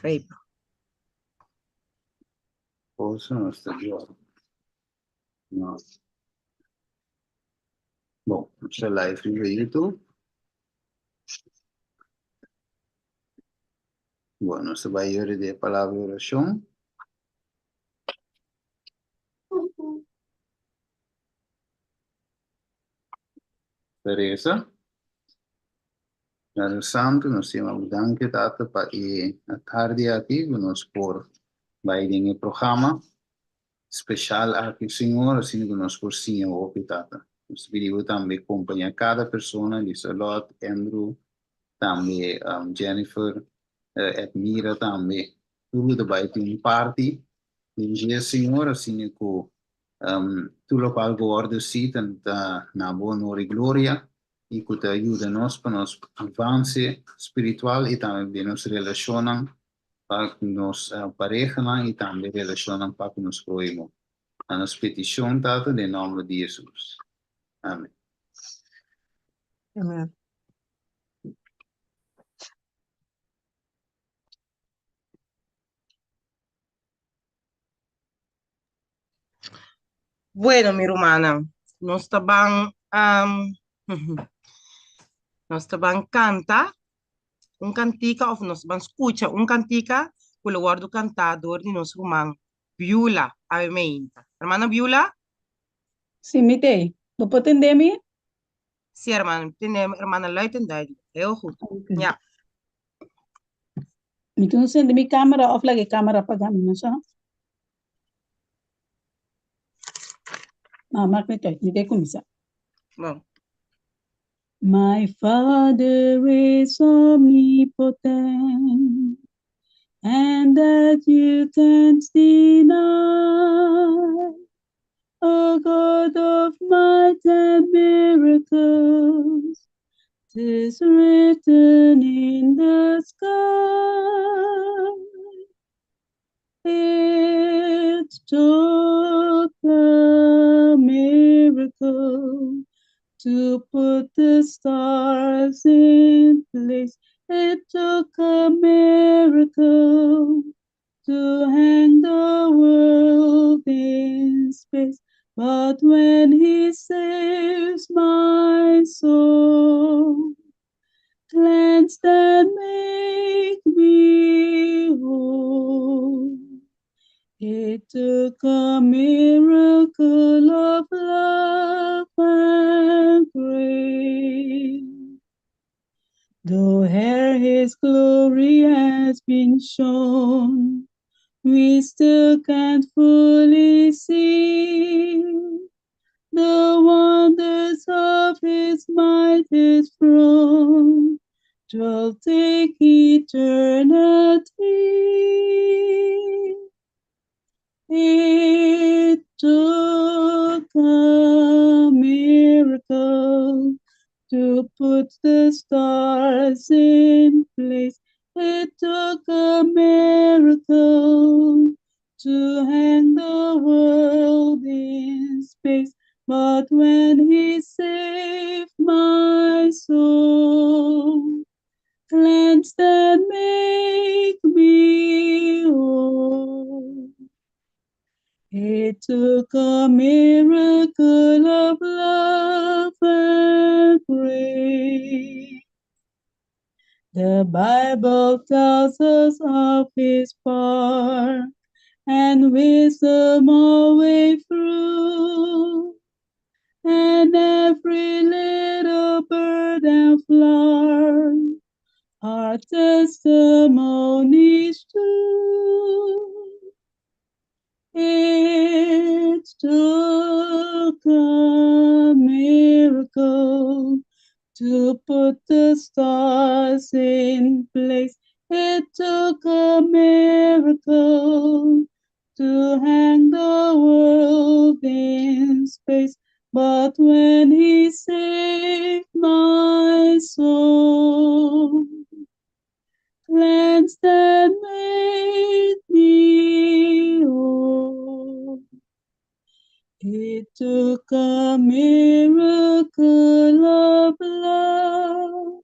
Perfeito. Ouça nossa diária. Nossa. Bom, nossa live no YouTube. Bueno, se va a ir de palabra de oración. Teresa. Padre Santo, nós temos danke tata para a tarde aqui conosco por vai em programa especial aqui, Senhor, assim que nós por sim o tata. Nós pedimos também acompanhar cada pessoa, Liselot, Andrew, também Jennifer, Edmira também. Tudo vai ter um parte. Dia Senhor, assim que tu lo qual guarda si na boa honra e glória e que te ajuda nós para nos avance espiritual e também nos relacionam para nos pareja e também relacionam para que nos proímos. A nossa petição, Tata, em nome de Jesus. Amém. Amém. Bueno, mi hermana, nós estamos nós estamos canta cantica ou nós vamos escutar cantica com o guardo cantador de nosso irmão Viola Armenta. Hermana Viola? Sim, me dei. Não pode entender-me? Sim, hermana, temos hermana Leitendijk. Heel goed. Okay. Ja. Me tu sendo minha câmera off lagi câmera apagando, não só? Ah, marca me dei começar. Bom. My Father is omnipotent, and that you can't deny. O God of might and miracles, 'tis written in the sky. It took a miracle to put the stars in place. It took a miracle to hang the world in space. But when he saves my soul, cleanse and make me whole, it took a miracle of love and grace. Though ere his glory has been shown, we still can't fully see the wonders of his might, his throne, 'twill take eternity. It took a miracle to put the stars in place. It took a miracle to hang the world in space. But when he saved my soul, cleansed and make me whole, it took a miracle of love and grace. The Bible tells us of his power and wisdom all way through, and every little bird and flower are testimonies too. It took a miracle to put the stars in place. It took a miracle to hang the world in space. But when he saved my soul, cleansed and made me whole, it took a miracle of love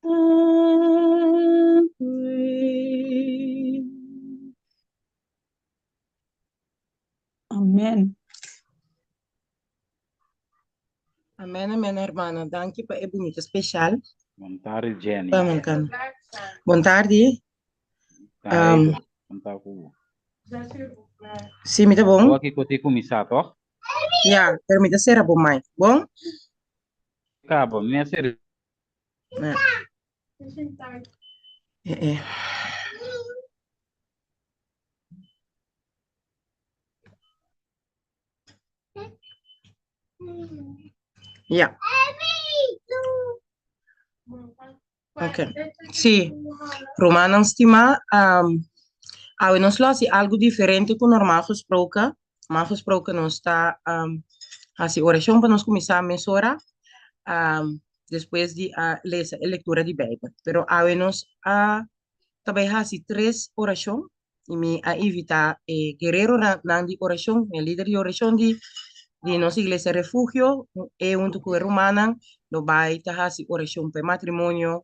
and grace. Amém, hermana. Danke para é bonito, especial. Boa tarde, Jenny. Vamos, Cano. Boa tarde. Carrega. Contar com Sim, me tá bom? Vou aqui contigo começar, toh? Já, permita ser bom, mãe. Bom? Cabo, minha série. É. Já. Ok. Sim. Romanos estima, a nós lá se algo diferente com normal gesproken. Normal gesproken nós está, assim, oração para nós começar a mesora, depois de ler a leitura de Bíblia. Pero a nós, também assim, três orações, e me a evitar, guerreiro na de oração, o líder de oração de nossa igreja refúgio, junto com o romana, no vai estar assim, oração para matrimônio,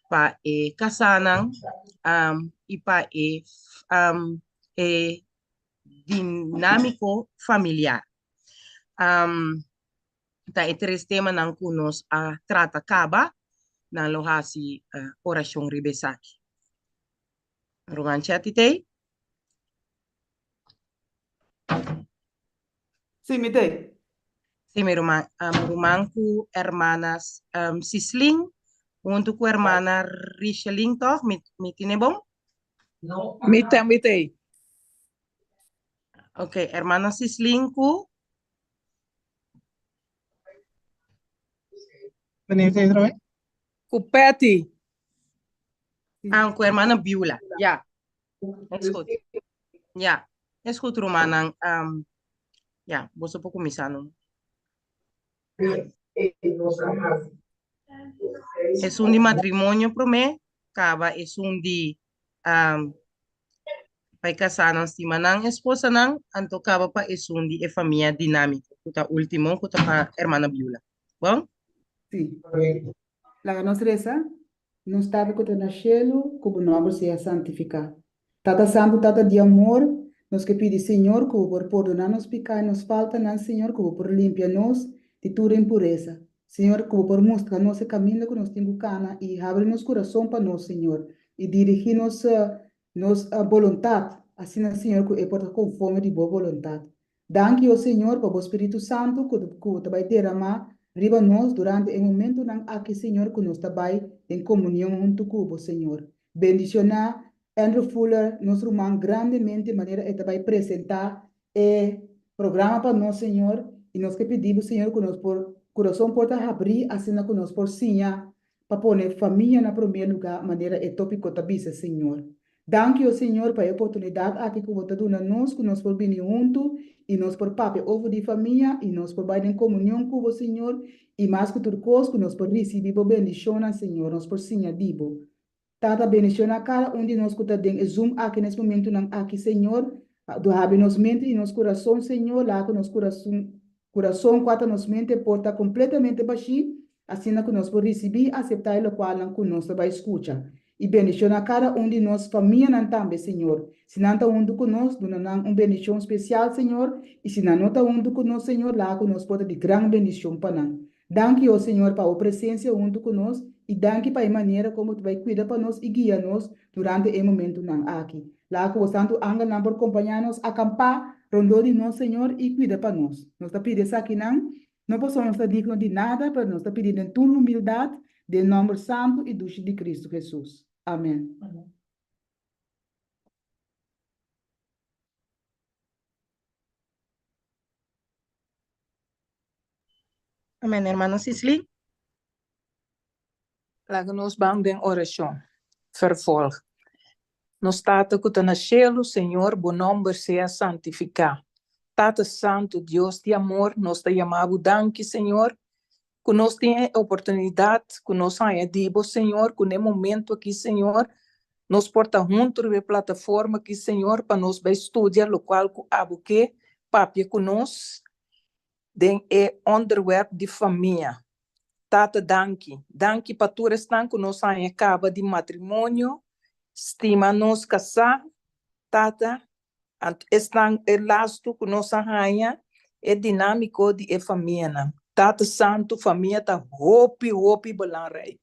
para casanan, e para dinâmico familiar. Tá e três temas não que nós trata acaba na lohasi oração ribesaki. Roman chatitei? Sim, me tem. Sim, meu irmão, com hermanas Sisling, junto com a hermana Richelin, toch? Me tiene bom? Me tem. Ok, hermana Sisling com Cupete. com a hermana Biula. Ja, escuta. Ja, escuta, Romana. Ja, você pode começar, não? Es un de matrimonio para mí, acaba es un de para casar si manan esposa nan, anto acaba pa es un de familia dinámica, kuta último, kuta pa hermana Biula. Bom? Sim. La nossa não estava com o nascelo, como o nome seja santificado. Tata santo, tata de amor, nós que pedimos, Senhor, que por perdonar nos pecados, nos falta, não, Senhor, que por limpiar-nos de toda impureza. Senhor, que por mostrar nosso caminho que nós temos cana e abre nosso coração para nós, Senhor, e dirigir nossa vontade, assim, Senhor, que é por conforme de boa vontade. Danke, Senhor, para o Espírito Santo, que vai derramar riba nós durante o momento não aqui, Senhor, que nós trabalhamos em comunhão junto com o Senhor. Bendicionar Andrew Fuller, nosso irmão, grandemente, de maneira que vai apresentar o programa para nós, Senhor, e nós que pedimos, Senhor, que nós por coração porta abrir, assim que nós por sinha, para pôr família na primeiro lugar, maneira é tópico tabisa, Senhor. Danke, Senhor, para a oportunidade aqui que você dá nós, que nós por vir junto, e nós por papo ovo de família, e nós por baile em comunhão com o Senhor, e mais que tudo coisa, que nós por receber bendição, Senhor, nós por sinha dibo. Tata bendição a cada de nós que está dentro, zoom aqui nesse momento, aqui, Senhor, do rabi nos mente e nos coração, Senhor, lá que nos coração, quatro nos mente, porta completamente baixinho, assim que nós por receber, aceitar o qual não que nós vai escutar. E bendição a cada de nós, família, não também, Senhor. Se não está conosco, dá bendição especial, Senhor. E se não está conosco, Senhor, lá que nós pode de grande bendição para nós. Danke, Senhor, para a presença junto conosco. E danke para a maneira como tu vai cuidar para nós e guiar nós durante o momento aqui. Lá que o Santo Anga não por acompanhar-nos, acampar, rondou de nós, Senhor, e cuida para nós. Nós está pedindo aqui, não possamos estar dignos de nada, mas nós está pedindo em tua humildade, de nome santo e dulce de Cristo Jesus. Amém. Amém, hermana Sisli? Lá que nós vamos em oração. Vervolg. Nos tata que está nascelo, Senhor, bom nome seja santificado. Tata Santo, Deus de amor, nós te chamamos danke, Senhor, que nós temos a oportunidade, que nós temos Senhor, que no momento aqui, Senhor, nós porta junto na plataforma aqui, Senhor, para nós estudar o qual que papi conosco, den onderwerp de família. Tata, danke para tu restan que nós acaba de matrimônio, estima nos casar, tata, estão elasto que nós é dinâmico de família. Tata Santo, família tá hopi belangrijk.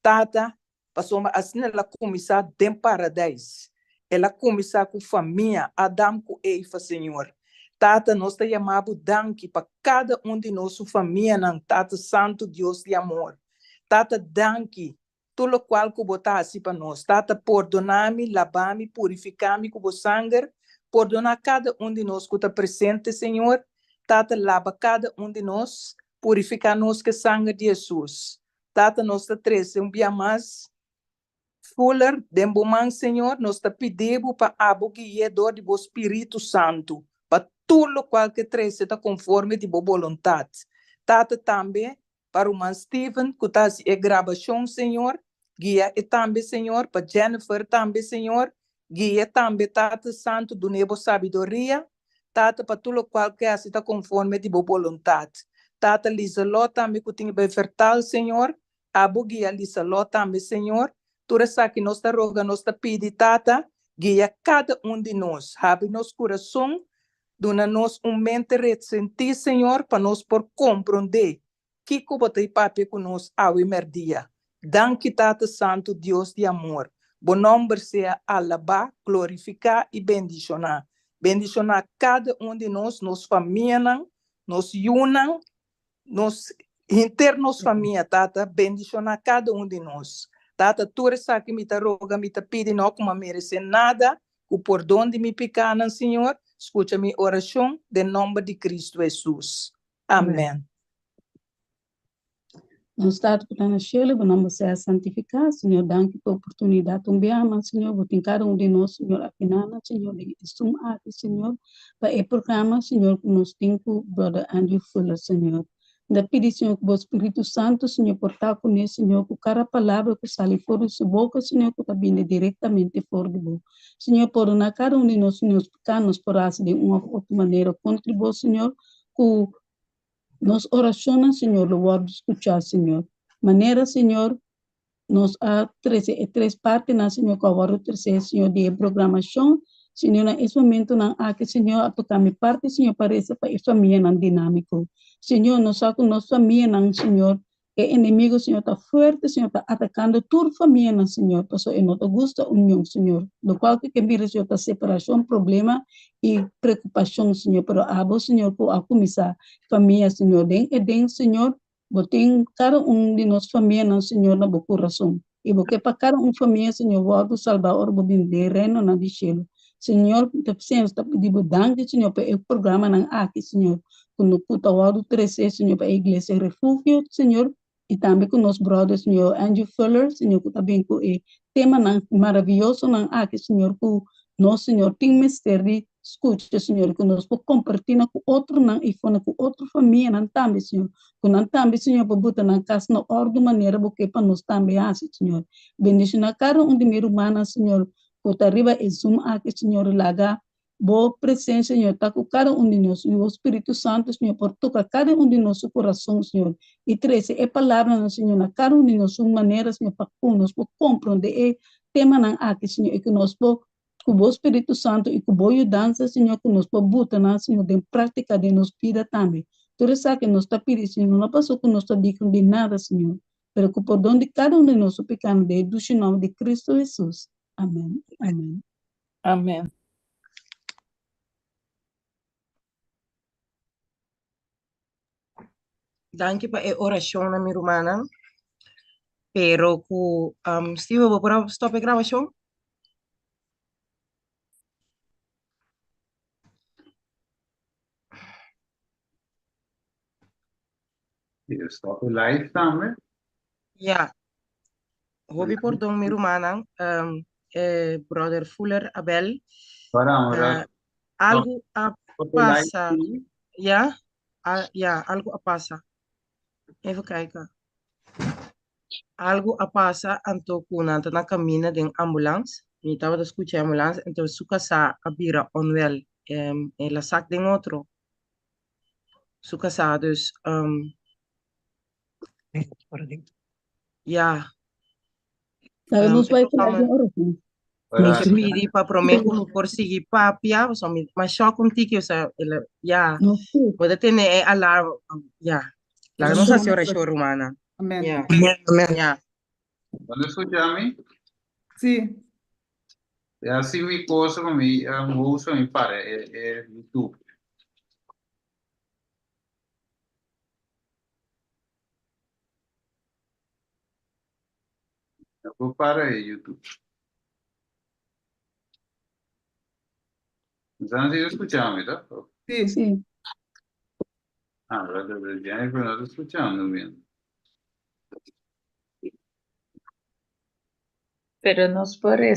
Tata, passou assim ela começar dem paradise. Ela começar com família, Adam com Eva, Senhor. Tata, nós te chamamos danke para cada de nós, família, Tata Santo, Deus de amor. Tata, danke, tudo qual que botar assim para nós. Tata, perdonar-me, lavar-me, purificar-me com o sangue, perdonar cada de nós que está presente, Senhor. Tata, lava cada de nós, purificar-nos com o sangue de Jesus. Tata, nós te treze dia mais fuller, dembuman, Senhor, nós te pedimos para a guiador do Espírito Santo, para tudo qual que treze está conforme de boa vontade. Tata, também, para o man Steven, que está em gravação, Senhor, guia e também, Senhor, para Jennifer também, Senhor, guia também, Tata Santo, do Nebo Sabedoria, Tata, para tudo qual que está conforme de boa vontade. Tata, Lisa Ló também, que tem bem fertal, Senhor, Abu guia Lisa Ló também, Senhor, tudo isso que nós está rogando, nós está pedindo, Tata, guia cada de nós, abre nosso coração, dona-nos mente ressentir, Senhor, para nós por compreender que botei papi conosco ao dia. Danke, Tata Santo, Deus de amor. Bom nome seja alabar, glorificar e bendicionar. Bendicionar cada de nós, nos família, nos unam, nos internos família, Tata, bendicionar cada de nós. Tata, tudo isso que me roga, me pede, não como merece nada, o perdão de me pecar, Senhor, escuta minha oração, em nome de Cristo Jesus. Amém. Nós estamos na Sheila, o nome seja santificado, Senhor, danke pela oportunidade também, mas Senhor, vou ter cada de nós, Senhor, afinal, Senhor, de estumar aqui, Senhor, para o programa, Senhor, que nós temos com o brother Andrew Fuller, Senhor. Da pedir, Senhor, que o Espírito Santo, Senhor, portar com ele, Senhor, que cada palavra que sai fora de sua boca, Senhor, que está vindo diretamente fora de boca. Senhor, por na cada de nós, Senhor, pecados, por de uma ou outra maneira, contribuir, Senhor, com nos orações, Senhor, lo vou escuchar, Senhor. Maneira, Senhor, nos há três partes, na Senhor, que agora o terceiro, Senhor, de programação, Senhor, nesse momento, não há que, Senhor, a tocar minha parte, Senhor, parece para a família não dinâmico. Senhor, nós só com nossa família, não, Senhor, que inimigo, Senhor, está forte, Senhor, está atacando toda a família, não, Senhor, porque não te gusta a união, Senhor. Do qual que mira, Senhor, está separação, problema e preocupação, Senhor, pero abo, Senhor, que a começar família, Senhor, den, Senhor, botem cada de nós família, não, Senhor, na boa coração. E porque para cada família, Senhor, vou salvar o de reino, na de cielo. Senhor, está pedindo danke, Senhor, para o programa não aqui, Senhor. Quando puta o 13, Senhor, para a igreja refúgio, Senhor, e também com nossos brothers, Senhor, Andrew Fuller, Senhor, que também com o tema maravilhoso, não aqui, Senhor, que nós, Senhor, tem mistério, escute, Senhor, que nós podemos compartilhar com outro, não, e com outra família, não também, Senhor, que não também, Senhor, para botar na casa, na ordem, maneira, porque para nós também, assim, Senhor. Bendicionar cada de meu humano, Senhor, que arriba e zoom aqui, Senhor, laga, boa presença, Senhor, está com cada de nós, e o Espírito Santo, Senhor, por tocar cada de nosso coração, Senhor, e 13, é palavra, Senhor, na cada de nós, maneira, Senhor, para que nós compreender, tema não aqui, Senhor, e que nós com o Espírito Santo e com boa dança, Senhor, que nós podemos, Senhor, de prática de nos vida também. Tudo isso que nós está pedindo, Senhor, não passou que nós está dizendo de nada, Senhor, pero que por donde cada de nós pecado de do nome de Cristo Jesus. Amém. Amém. Amém. Danke para a oração na minha irmã, pero que Steve, vou por stop a gravação? Stop live também. Ja, hobby por don minha irmã, brother Fuller Abel, algo a passa, ja, algo a passa. Even kijken. Algo a passa anto kuna na camina de ambulance. Mi estaba de escuchar ambulance, entonces su casa abira onwel en la sac de otro. Su casa dus ja. Nos vai falar de oração. Ik pedi para prometer por seguir papia, mas só contigo, ja. Pode ter alarme, ja. La Vamos nostra a signora hacer- romana. Amén. Yeah. Yeah. ¿Dónde escuchami? Sí. É assim me coisa com me uso me pare é YouTube. Eu vou para aí YouTube. Então se escuchami, tá? Sí. Sí. Ah, verdade, já é para nós escuchando mesmo. Pero nos parece